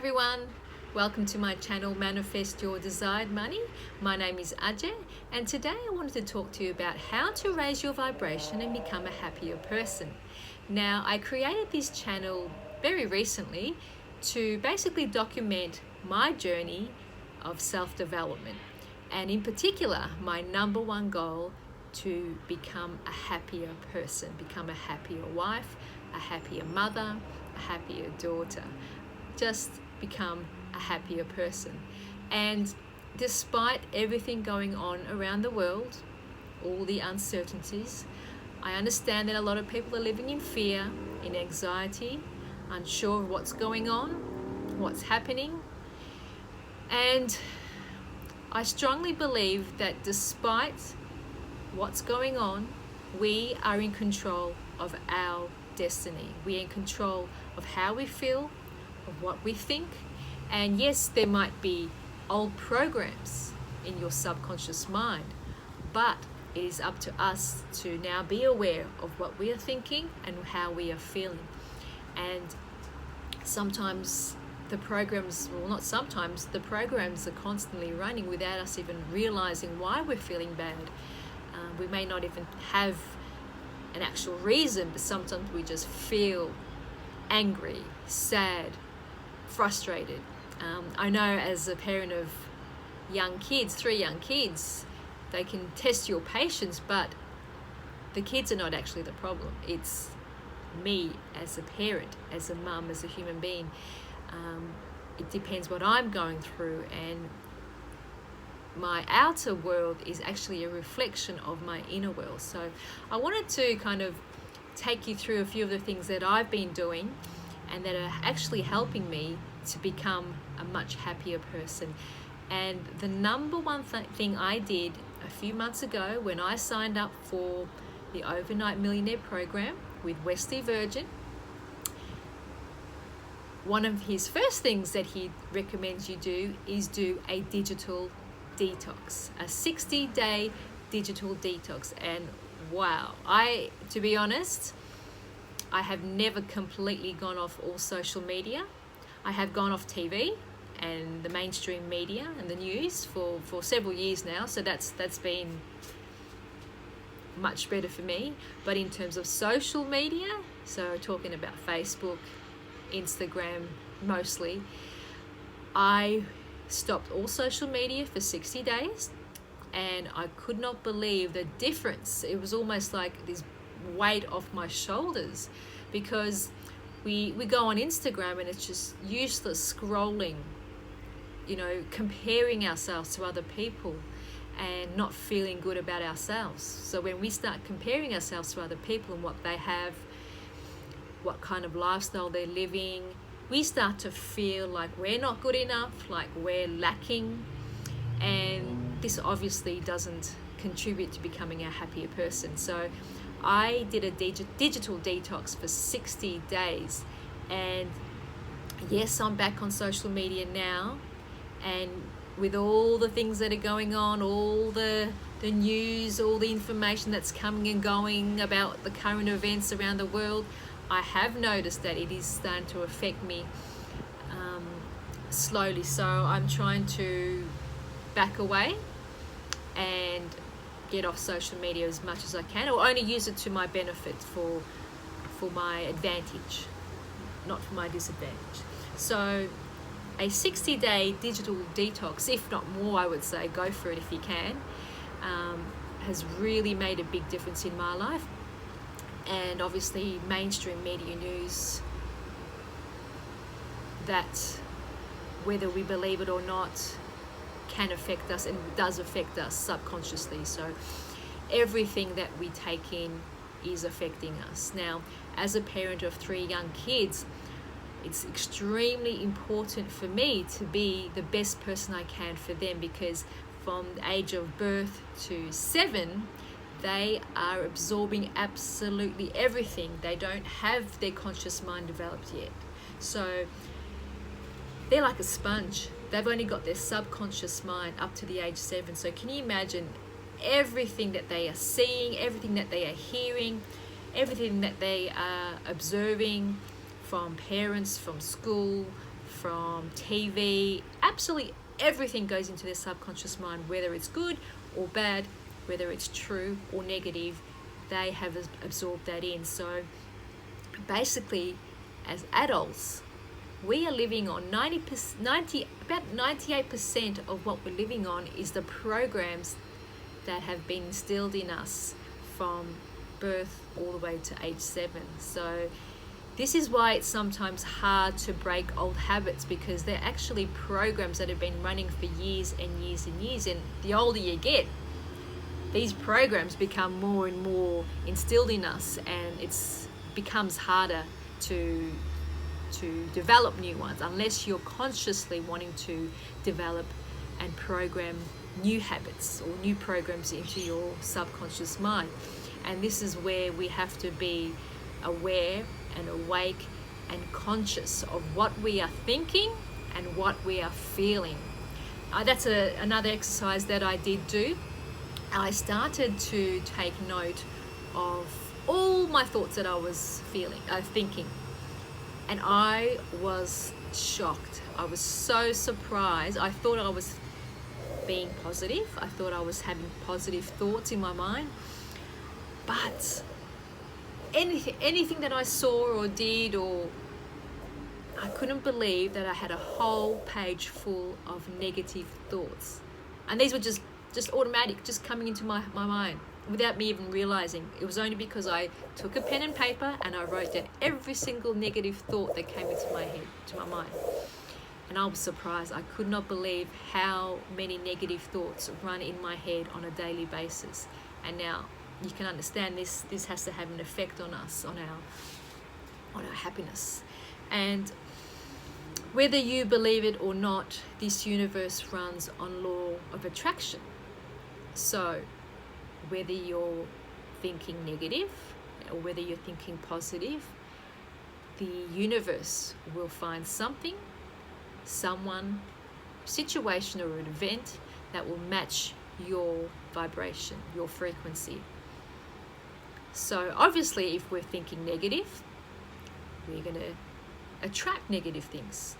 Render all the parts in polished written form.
everyone, welcome to my channel Manifest Your Desired Money. My name is Ajay, and today I wanted to talk to you about how to raise your vibration and become a happier person. Now, I created this channel very recently to basically document my journey of self-development, and in particular my number one goal to become a happier person, become a happier wife, a happier mother, a happier daughter. Just become a happier person. And despite everything going on around the world, all the uncertainties, I understand that a lot of people are living in fear, in anxiety, unsure of what's going on, what's happening. And I strongly believe that despite what's going on, we are in control of our destiny. We are in control of how we feel, of what we think. And yes, there might be old programs in your subconscious mind, but it is up to us to now be aware of what we are thinking and how we are feeling. And sometimes the programs, well, not sometimes, the programs are constantly running without us even realizing why we're feeling bad. We may not even have an actual reason, but sometimes we just feel angry, sad, frustrated. I know as a parent of young kids, 3 young kids, they can test your patience, but the kids are not actually the problem. It's me as a parent, as a mum, as a human being. It depends what I'm going through, and my outer world is actually a reflection of my inner world. So I wanted to kind of take you through a few of the things that I've been doing and that are actually helping me to become a much happier person. And the number one thing I did a few months ago when I signed up for the Overnight Millionaire program with Wesley Virgin, one of his first things that he recommends you do is do a digital detox, a 60-day digital detox. And wow, to be honest, I have never completely gone off all social media. I have gone off TV and the mainstream media and the news for several years now, so that's been much better for me. But in terms of social media, so talking about Facebook, Instagram mostly, I stopped all social media for 60 days, and I could not believe the difference. It was almost like this weight off my shoulders, because we go on Instagram and it's just useless scrolling, comparing ourselves to other people and not feeling good about ourselves. So when we start comparing ourselves to other people and what they have, what kind of lifestyle they're living, we start to feel like we're not good enough, like we're lacking, and this obviously doesn't contribute to becoming a happier person. So I did a digital detox for 60 days, and yes, I'm back on social media now, and with all the things that are going on, all the news, all the information that's coming and going about the current events around the world, I have noticed that it is starting to affect me slowly. So I'm trying to back away and get off social media as much as I can, or only use it to my benefit, for my advantage, not for my disadvantage. So a 60-day digital detox, if not more, I would say, go for it if you can, has really made a big difference in my life. And obviously mainstream media news, that whether we believe it or not can affect us, and does affect us subconsciously. So everything that we take in is affecting us. Now, as a parent of 3 young kids, it's extremely important for me to be the best person I can for them, because from the age of birth to 7, they are absorbing absolutely everything. They don't have their conscious mind developed yet. So they're like a sponge. They've only got their subconscious mind up to the age 7. So can you imagine everything that they are seeing, everything that they are hearing, everything that they are observing from parents, from school, from TV, absolutely everything goes into their subconscious mind, whether it's good or bad, whether it's true or negative, they have absorbed that in. So basically, as adults, we are living on about 98% of what we're living on is the programs that have been instilled in us from birth all the way to age 7. So this is why it's sometimes hard to break old habits, because they're actually programs that have been running for years and years and years. And the older you get, these programs become more and more instilled in us, and it becomes harder to develop new ones unless you're consciously wanting to develop and program new habits or new programs into your subconscious mind. And this is where we have to be aware and awake and conscious of what we are thinking and what we are feeling. That's another exercise that I did do. I started to take note of all my thoughts that I was thinking. And I was shocked. I was so surprised. I thought I was being positive. I thought I was having positive thoughts in my mind. But anything that I saw or did, or I couldn't believe that I had a whole page full of negative thoughts. And these were just automatic, just coming into my mind without me even realizing. It was only because I took a pen and paper and I wrote down every single negative thought that came into my head, to my mind. And I was surprised. I could not believe how many negative thoughts run in my head on a daily basis. And now you can understand this has to have an effect on us, on our happiness. And whether you believe it or not, this universe runs on law of attraction. So whether you're thinking negative or whether you're thinking positive, the universe will find something, someone, situation or an event that will match your vibration, your frequency. So obviously, if we're thinking negative, we're going to attract negative things.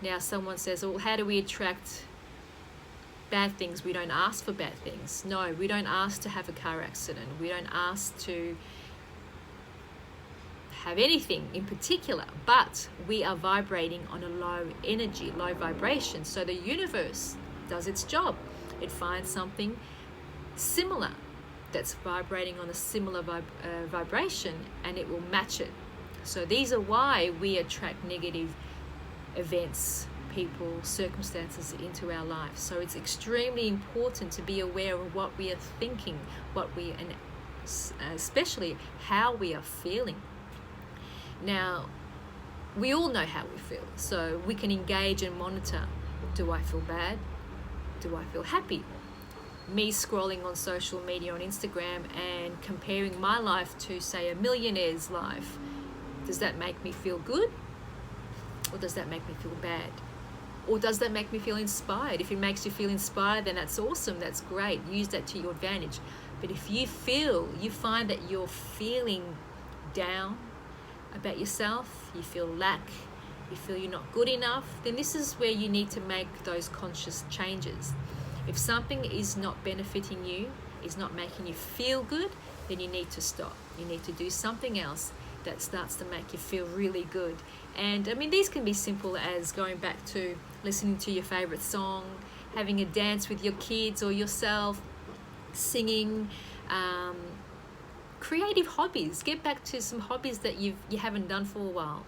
Now someone says, well, how do we attract bad things? We don't ask for bad things. No, we don't ask to have a car accident. We don't ask to have anything in particular, but we are vibrating on a low energy, low vibration. So the universe does its job. It finds something similar that's vibrating on a similar vibration, and it will match it. So these are why we attract negative events, people, circumstances into our lives. So it's extremely important to be aware of what we are thinking, and especially how we are feeling. Now, we all know how we feel, so we can engage and monitor. Do I feel bad? Do I feel happy? Me scrolling on social media on Instagram and comparing my life to, say, a millionaire's life, does that make me feel good? Or does that make me feel bad? Or does that make me feel inspired? If it makes you feel inspired, then that's awesome, that's great. Use that to your advantage. But if you find that you're feeling down about yourself, you feel lack, you feel you're not good enough, then this is where you need to make those conscious changes. If something is not benefiting you, is not making you feel good, then you need to stop. You need to do something else that starts to make you feel really good. And I mean, these can be simple as going back to listening to your favorite song, having a dance with your kids or yourself, singing, creative hobbies. Get back to some hobbies that you haven't done for a while.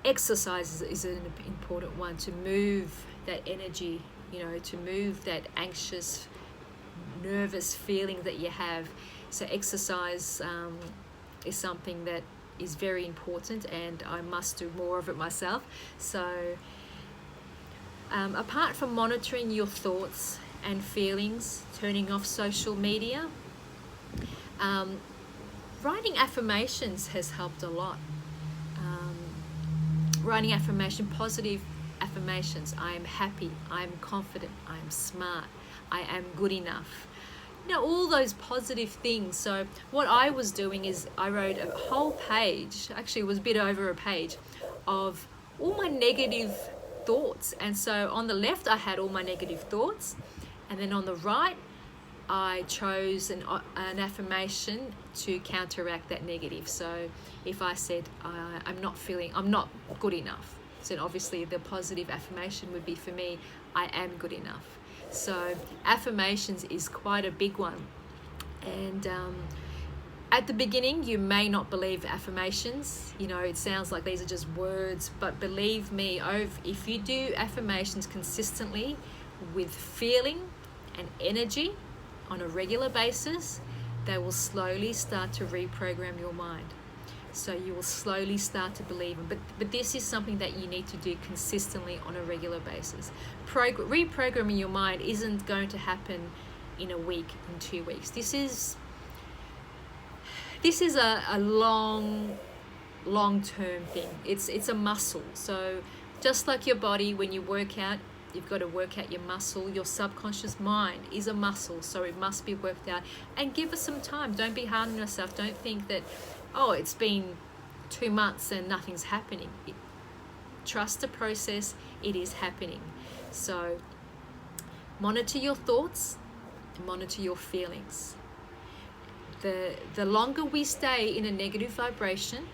Exercise is an important one, to move that energy, to move that anxious, nervous feeling that you have. So exercise is something that is very important, and I must do more of it myself. So apart from monitoring your thoughts and feelings, turning off social media, writing affirmations has helped a lot. Writing positive affirmations. I am happy, I am confident, I am smart, I am good enough. All those positive things. So what I was doing is I wrote a whole page, actually it was a bit over a page, of all my negative thoughts. And so on the left, I had all my negative thoughts, and then on the right, I chose an affirmation to counteract that negative. So if I said, I'm not good enough, so obviously the positive affirmation would be for me, I am good enough. So affirmations is quite a big one. And at the beginning, you may not believe affirmations. It sounds like these are just words, but believe me, if you do affirmations consistently with feeling and energy on a regular basis, they will slowly start to reprogram your mind. So you will slowly start to believe them. But this is something that you need to do consistently on a regular basis. Reprogramming your mind isn't going to happen in a week, in 2 weeks. This is a long-term thing. It's a muscle. So just like your body, when you work out, you've got to work out your muscle. Your subconscious mind is a muscle, so it must be worked out. And give us some time. Don't be hard on yourself. Don't think that, it's been 2 months and nothing's happening. Trust the process. It is happening. So monitor your thoughts, monitor your feelings. The longer we stay in a negative vibration,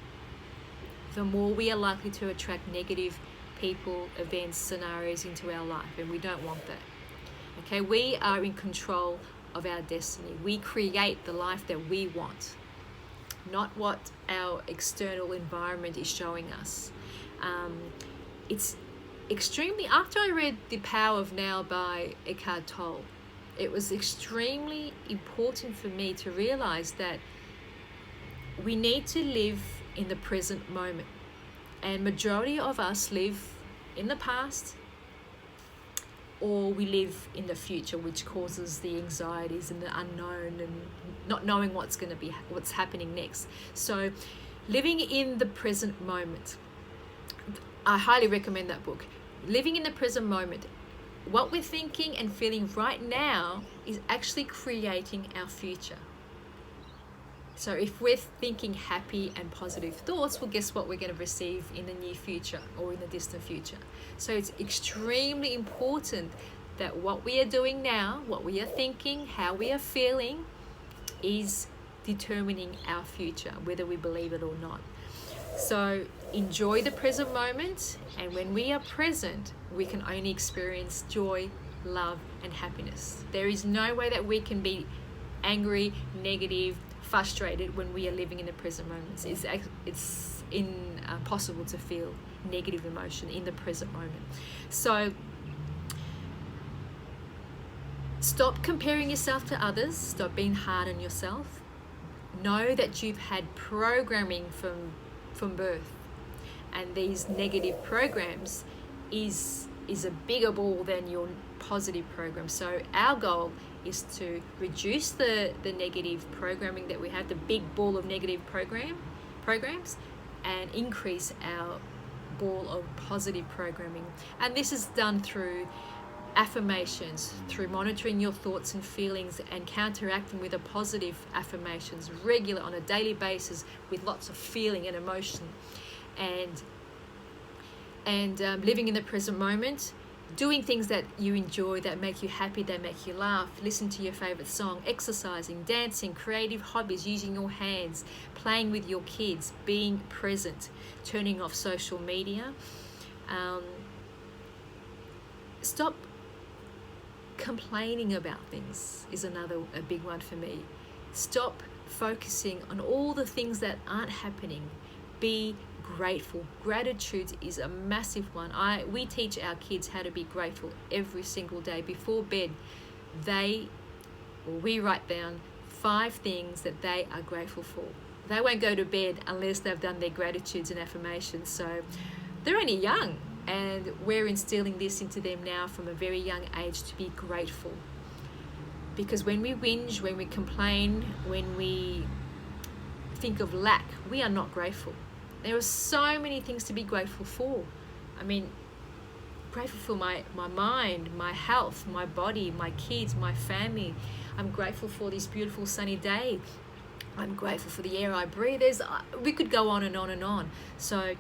the more we are likely to attract negative people, events, scenarios into our life, and we don't want that. Okay, we are in control of our destiny. We create the life that we want, not what our external environment is showing us. It's extremely, after I read The Power of Now by Eckhart Tolle, it was extremely important for me to realize that we need to live in the present moment. And majority of us live in the past, or we live in the future, which causes the anxieties and the unknown and not knowing what's happening next. So living in the present moment, I highly recommend that book. Living in the present moment. What we're thinking and feeling right now is actually creating our future. So if we're thinking happy and positive thoughts, well, guess what we're going to receive in the near future or in the distant future. So it's extremely important that what we are doing now, what we are thinking, how we are feeling, is determining our future, whether we believe it or not. So enjoy the present moment, and when we are present, we can only experience joy, love, and happiness. There is no way that we can be angry, negative, frustrated when we are living in the present moments. It's impossible to feel negative emotion in the present moment. So stop comparing yourself to others. Stop being hard on yourself. Know that you've had programming from birth, and these negative programs is a bigger ball than your positive program. So our goal is to reduce the negative programming that we have, the big ball of negative programs, and increase our ball of positive programming. And this is done through affirmations, through monitoring your thoughts and feelings and counteracting with a positive affirmations regular on a daily basis with lots of feeling and emotion, and living in the present moment, doing things that you enjoy, that make you happy, that make you laugh, listen to your favorite song, exercising, dancing, creative hobbies, using your hands, playing with your kids, being present, turning off social media. Stop complaining about things is a big one for me. Stop focusing on all the things that aren't happening. Be grateful. Gratitude is a massive one. We teach our kids how to be grateful every single day. Before bed, we write down 5 things that they are grateful for. They won't go to bed unless they've done their gratitudes and affirmations. So they're only young, and we're instilling this into them now from a very young age, to be grateful. Because when we whinge, when we complain, when we think of lack, we are not grateful. There are so many things to be grateful for. I mean, grateful for my mind, my health, my body, my kids, my family. I'm grateful for this beautiful sunny day. I'm grateful for the air I breathe. We could go on and on and on. So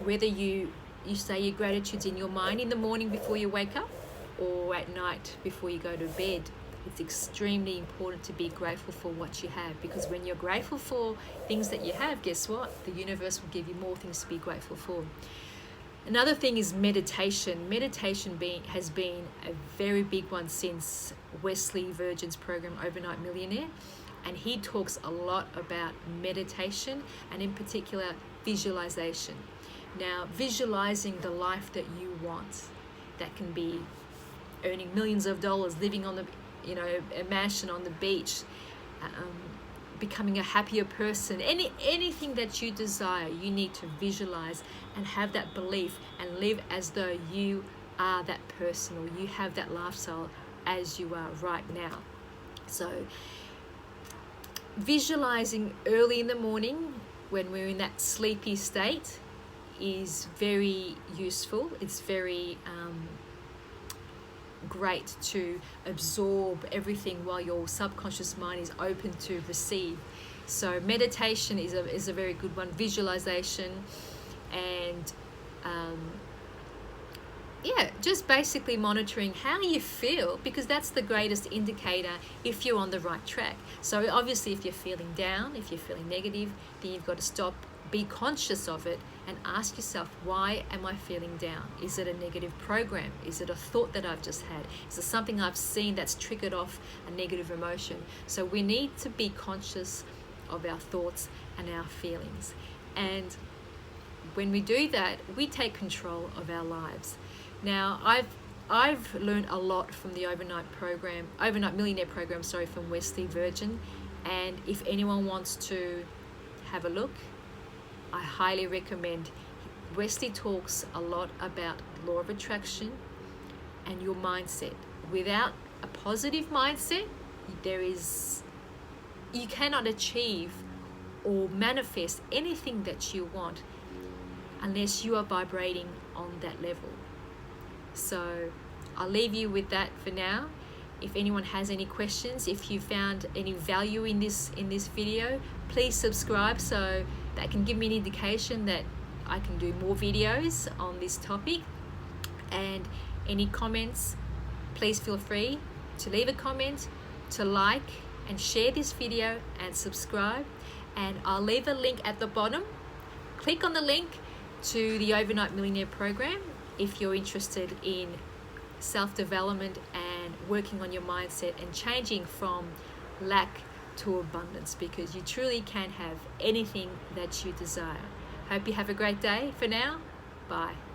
whether you you say your gratitudes in your mind in the morning before you wake up or at night before you go to bed. It's extremely important to be grateful for what you have, because when you're grateful for things that you have, guess what? The universe will give you more things to be grateful for. Another thing is meditation. Meditation has been a very big one since Wesley Virgin's program, Overnight Millionaire. And he talks a lot about meditation and in particular visualization. Now, visualizing the life that you want, that can be earning millions of dollars, living on a mansion on the beach, becoming a happier person, anything that you desire, you need to visualize and have that belief and live as though you are that person, or you have that lifestyle as you are right now. So visualizing early in the morning when we're in that sleepy state is very useful. It's very great to absorb everything while your subconscious mind is open to receive. So meditation is a very good one. Visualization and just basically monitoring how you feel, because that's the greatest indicator if you're on the right track. So obviously if you're feeling down, if you're feeling negative, then you've got to stop, be conscious of it, and ask yourself, why am I feeling down? Is it a negative program? Is it a thought that I've just had? Is it something I've seen that's triggered off a negative emotion? So we need to be conscious of our thoughts and our feelings. And when we do that, we take control of our lives. Now, I've learned a lot from the Overnight Millionaire program, from Wesley Virgin. And if anyone wants to have a look, I highly recommend. Wesley talks a lot about law of attraction and your mindset. Without a positive mindset, you cannot achieve or manifest anything that you want unless you are vibrating on that level. So I'll leave you with that for now. If anyone has any questions, if you found any value in this video, please subscribe so that can give me an indication that I can do more videos on this topic. And any comments, please feel free to leave a comment, to like and share this video and subscribe. And I'll leave a link at the bottom. Click on the link to the Overnight Millionaire program if you're interested in self-development and working on your mindset and changing from lack to abundance, because you truly can have anything that you desire. Hope you have a great day. For now, bye.